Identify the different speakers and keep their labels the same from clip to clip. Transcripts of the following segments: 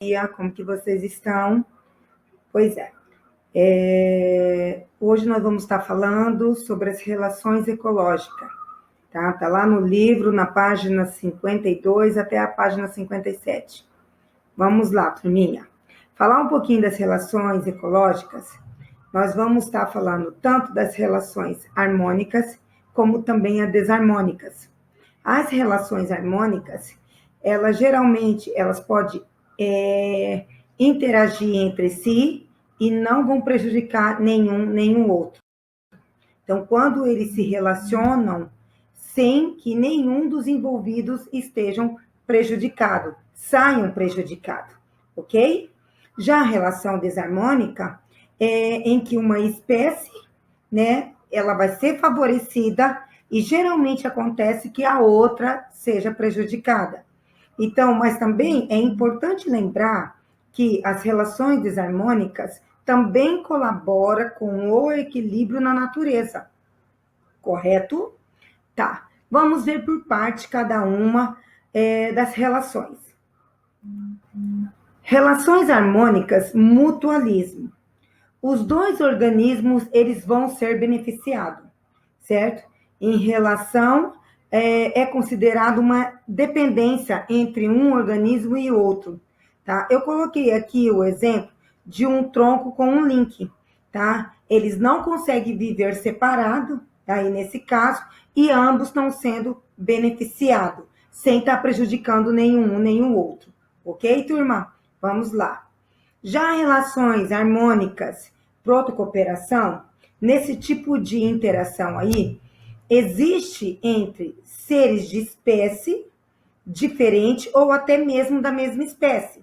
Speaker 1: dia, como que vocês estão? Pois é. Hoje nós vamos estar falando sobre as relações ecológicas, tá? Tá lá no livro, na página 52 até a página 57. Vamos lá, turminha. Falar um pouquinho das relações ecológicas, nós vamos estar falando tanto das relações harmônicas, como também as desarmônicas. As relações harmônicas, elas geralmente, elas podem interagir entre si e não vão prejudicar nenhum outro. Então, quando eles se relacionam, sem que nenhum dos envolvidos estejam prejudicado, saiam prejudicados, ok? Já a relação desarmônica é em que uma espécie, né, ela vai ser favorecida e geralmente acontece que a outra seja prejudicada. Então, mas também é importante lembrar que as relações desarmônicas também colaboram com o equilíbrio na natureza, correto? Tá, vamos ver por parte cada uma das relações. Relações harmônicas, mutualismo. Os dois organismos, eles vão ser beneficiados, certo? Em relação, é considerado uma dependência entre um organismo e outro, tá? Eu coloquei aqui o exemplo de um tronco com um link, tá? Eles não conseguem viver separado, aí nesse caso, e ambos estão sendo beneficiados, sem estar prejudicando nenhum nem o outro. Ok, turma? Vamos lá. Já relações harmônicas, protocooperação, nesse tipo de interação aí, existe entre seres de espécie diferente ou até mesmo da mesma espécie.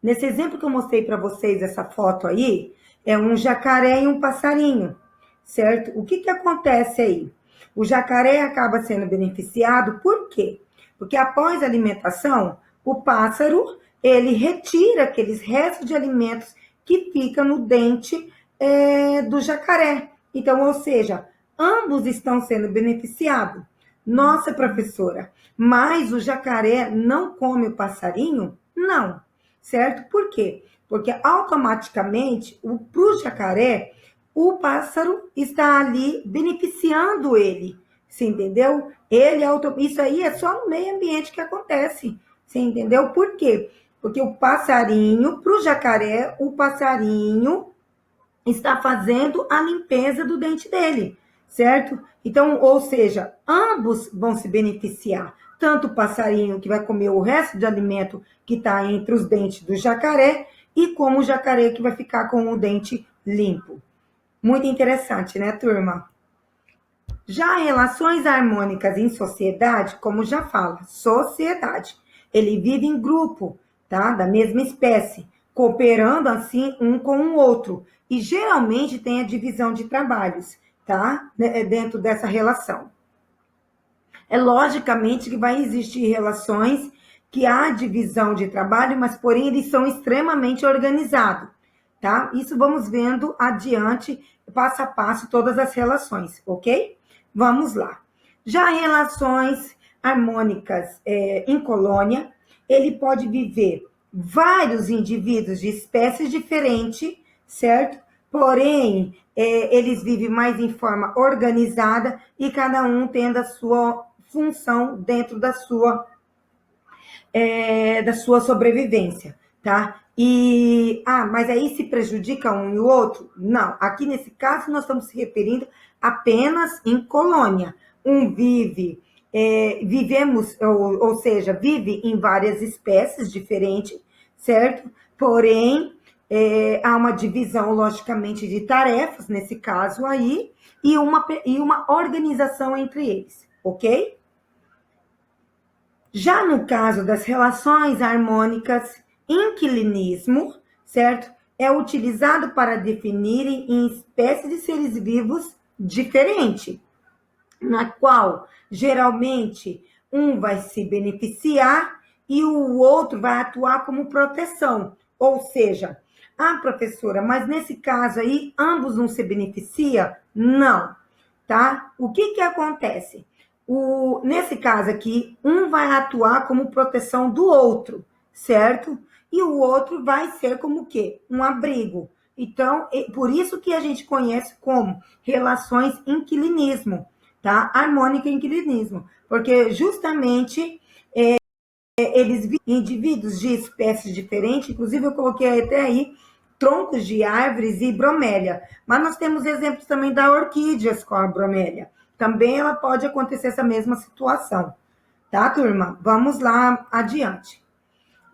Speaker 1: Nesse exemplo que eu mostrei para vocês, essa foto aí, é um jacaré e um passarinho, certo? O que acontece aí? O jacaré acaba sendo beneficiado, por quê? Porque após a alimentação, o pássaro, ele retira aqueles restos de alimentos que ficam no dente do jacaré. Então, ou seja, ambos estão sendo beneficiados. Nossa, professora, mas o jacaré não come o passarinho? Não, certo? Por quê? Porque automaticamente, para o jacaré, o pássaro está ali beneficiando ele. Você entendeu? Isso aí é só no meio ambiente que acontece. Você entendeu? Por quê? Porque o passarinho, para o jacaré, o passarinho está fazendo a limpeza do dente dele, certo? Então, ou seja, ambos vão se beneficiar. Tanto o passarinho que vai comer o resto de alimento que está entre os dentes do jacaré, e como o jacaré que vai ficar com o dente limpo. Muito interessante, né, turma? Já relações harmônicas em sociedade, como já fala, sociedade. Ele vive em grupo, tá? Da mesma espécie, cooperando assim um com o outro. E geralmente tem a divisão de trabalhos, tá? Dentro dessa relação. É logicamente que vai existir relações que há divisão de trabalho, mas porém eles são extremamente organizados, tá? Isso vamos vendo adiante, passo a passo, todas as relações, ok? Vamos lá. Já relações harmônicas em colônia, ele pode viver vários indivíduos de espécies diferentes, certo? Porém, eles vivem mais em forma organizada e cada um tendo a sua função dentro da sua sobrevivência, tá? Mas aí se prejudica um e o outro? Não, aqui nesse caso nós estamos se referindo apenas em colônia. Um vivemos, ou seja, vive em várias espécies diferentes, certo? Porém, há uma divisão, logicamente, de tarefas, nesse caso aí, e uma organização entre eles, ok? Já no caso das relações harmônicas, inquilinismo, certo? É utilizado para definir em espécies de seres vivos diferentes, na qual geralmente um vai se beneficiar e o outro vai atuar como proteção. Ou seja, professora, mas nesse caso aí, ambos não se beneficiam? Não, tá? O que acontece? Nesse caso aqui, um vai atuar como proteção do outro, certo? e o outro vai ser como o quê? Um abrigo. Então, por isso que a gente conhece como relações inquilinismo, tá? Harmônica e inquilinismo, porque justamente eles indivíduos de espécies diferentes, inclusive eu coloquei até aí troncos de árvores e bromélia, mas nós temos exemplos também da orquídeas com a bromélia. Também ela pode acontecer essa mesma situação, tá, turma? Vamos lá adiante.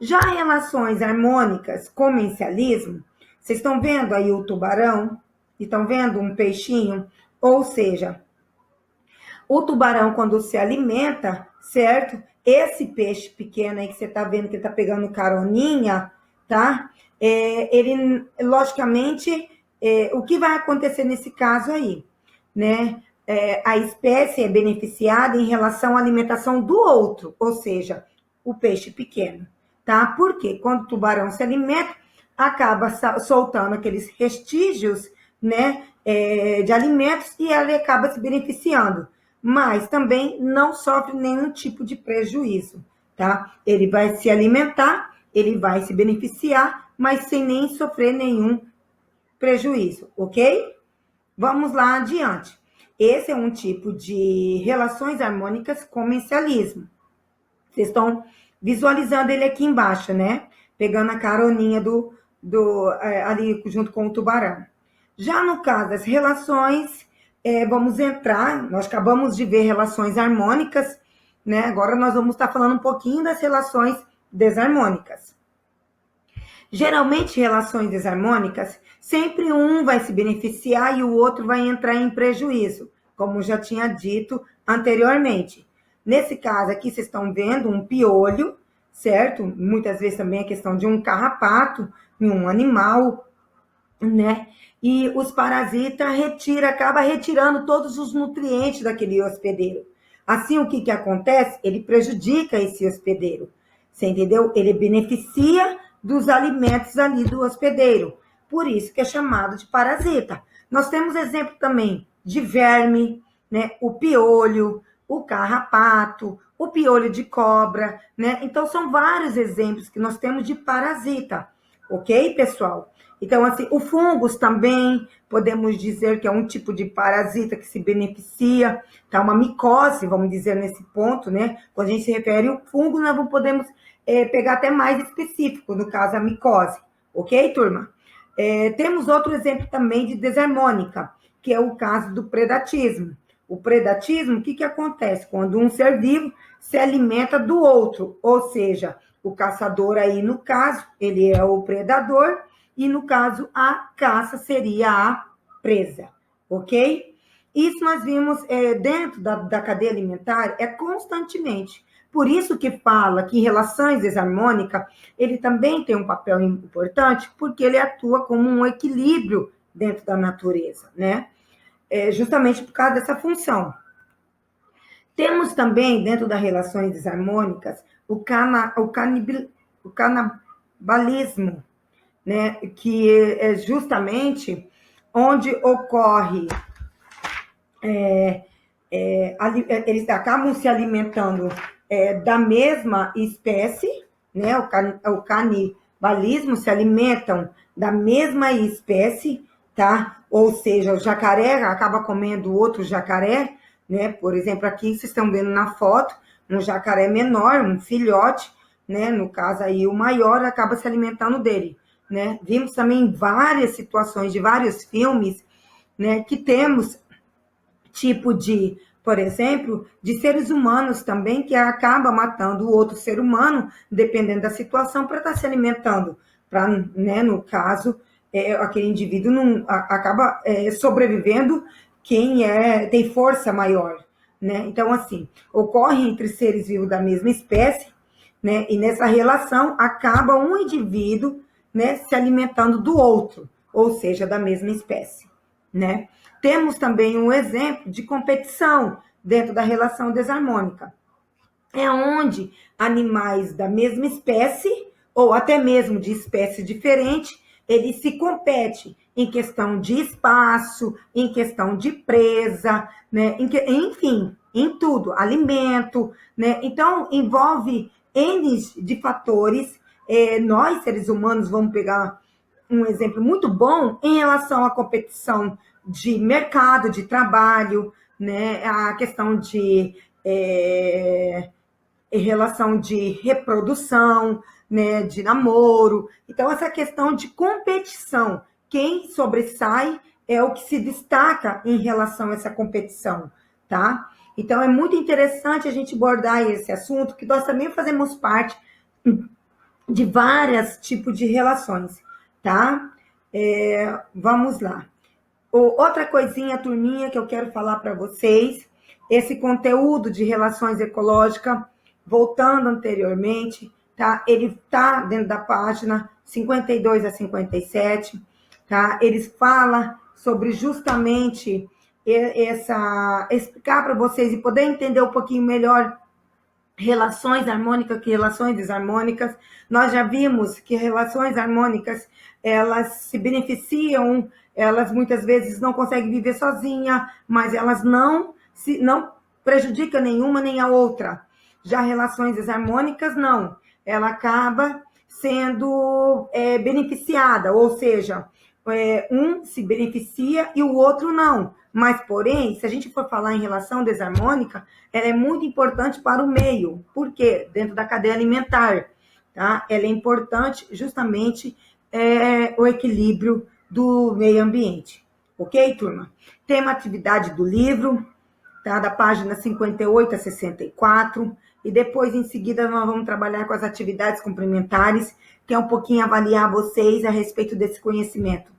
Speaker 1: Já relações harmônicas, comencialismo, vocês estão vendo aí o tubarão? Estão vendo um peixinho? Ou seja, o tubarão, quando se alimenta, certo? Esse peixe pequeno aí que você está vendo que ele está pegando caroninha, tá? Ele, logicamente, o que vai acontecer nesse caso aí, né? A espécie é beneficiada em relação à alimentação do outro, ou seja, o peixe pequeno, tá? Porque quando o tubarão se alimenta, acaba soltando aqueles restígios, né, de alimentos e ele acaba se beneficiando, mas também não sofre nenhum tipo de prejuízo, tá? Ele vai se alimentar, ele vai se beneficiar, mas sem nem sofrer nenhum prejuízo, ok? Vamos lá adiante. Esse é um tipo de relações harmônicas comencialismo. Vocês estão visualizando ele aqui embaixo, né? Pegando a caroninha ali junto com o tubarão. Já no caso das relações, vamos entrar, nós acabamos de ver relações harmônicas, né? Agora nós vamos estar falando um pouquinho das relações desarmônicas. Geralmente, relações desarmônicas, sempre um vai se beneficiar e o outro vai entrar em prejuízo, como já tinha dito anteriormente. Nesse caso aqui, vocês estão vendo um piolho, certo? Muitas vezes também a questão de um carrapato em um animal, né? E os parasitas acaba retirando todos os nutrientes daquele hospedeiro. Assim, o que acontece? Ele prejudica esse hospedeiro. Você entendeu? Ele beneficia dos alimentos ali do hospedeiro. Por isso que é chamado de parasita. Nós temos exemplo também de verme, né? O piolho, o carrapato, o piolho de cobra, né? Então, são vários exemplos que nós temos de parasita. Ok, pessoal? Então, assim, o fungos também, podemos dizer que é um tipo de parasita que se beneficia, tá? Uma micose, vamos dizer, nesse ponto, né? Quando a gente se refere ao fungo, nós não podemos pegar até mais específico, no caso, a micose. Ok, turma? Temos outro exemplo também de desarmônica, que é o caso do predatismo. O predatismo, o que acontece? Quando um ser vivo se alimenta do outro, ou seja, o caçador aí, no caso, ele é o predador, e no caso, a caça seria a presa, ok? Isso nós vimos dentro da cadeia alimentar, constantemente. Por isso que fala que relações desarmônicas, ele também tem um papel importante, porque ele atua como um equilíbrio dentro da natureza, né? Justamente por causa dessa função. Temos também, dentro das relações desarmônicas, o canibalismo, né? Que é justamente onde ocorre... eles acabam se alimentando da mesma espécie, né? O canibalismo se alimentam da mesma espécie, tá? Ou seja, o jacaré acaba comendo outro jacaré, né? Por exemplo, aqui vocês estão vendo na foto um jacaré menor, um filhote, né? No caso aí, o maior acaba se alimentando dele, né? Vimos também várias situações de vários filmes, né? Que temos tipo de, por exemplo, de seres humanos também que acaba matando o outro ser humano, dependendo da situação, para estar se alimentando, para, né, no caso, aquele indivíduo não acaba sobrevivendo quem tem força maior, né? Então, assim, ocorre entre seres vivos da mesma espécie, né? E nessa relação acaba um indivíduo, né, se alimentando do outro, ou seja, da mesma espécie, né? Temos também um exemplo de competição dentro da relação desarmônica. É onde animais da mesma espécie, ou até mesmo de espécie diferente, eles se competem em questão de espaço, em questão de presa, né? Enfim, em tudo, alimento, né? Então, envolve N de fatores nós, seres humanos, vamos pegar um exemplo muito bom em relação à competição de mercado, de trabalho, né? A questão de em relação de reprodução, né? De namoro. Então, essa questão de competição, quem sobressai é o que se destaca em relação a essa competição, tá? Então, é muito interessante a gente abordar esse assunto, que nós também fazemos parte de vários tipos de relações, tá? Vamos lá. Outra coisinha, turminha, que eu quero falar para vocês, esse conteúdo de relações ecológicas, voltando anteriormente, tá? Ele tá dentro da página 52 a 57, tá? Eles falam sobre justamente explicar para vocês e poder entender um pouquinho melhor relações harmônicas que relações desarmônicas. Nós já vimos que relações harmônicas, elas se beneficiam, elas muitas vezes não conseguem viver sozinha, mas elas não prejudicam nenhuma nem a outra. Já relações desarmônicas, não. Ela acaba sendo beneficiada, ou seja, um se beneficia e o outro não. Mas, porém, se a gente for falar em relação desarmônica, ela é muito importante para o meio. Por quê? Dentro da cadeia alimentar, tá? Ela é importante justamente o equilíbrio do meio ambiente. Ok, turma? Tem uma atividade do livro, tá? Da página 58 a 64. E depois, em seguida, nós vamos trabalhar com as atividades complementares, que é um pouquinho avaliar vocês a respeito desse conhecimento.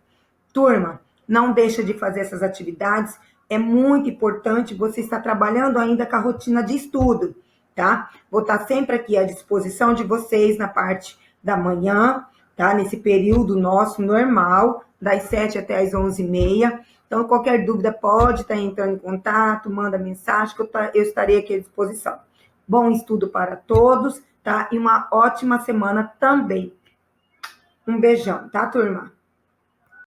Speaker 1: Turma, não deixa de fazer essas atividades. É muito importante você estar trabalhando ainda com a rotina de estudo, tá? Vou estar sempre aqui à disposição de vocês na parte da manhã, tá? Nesse período nosso normal, das 7 até as 11h30. Então, qualquer dúvida pode estar entrando em contato, manda mensagem que eu estarei aqui à disposição. Bom estudo para todos, tá? E uma ótima semana também. Um beijão, tá, turma?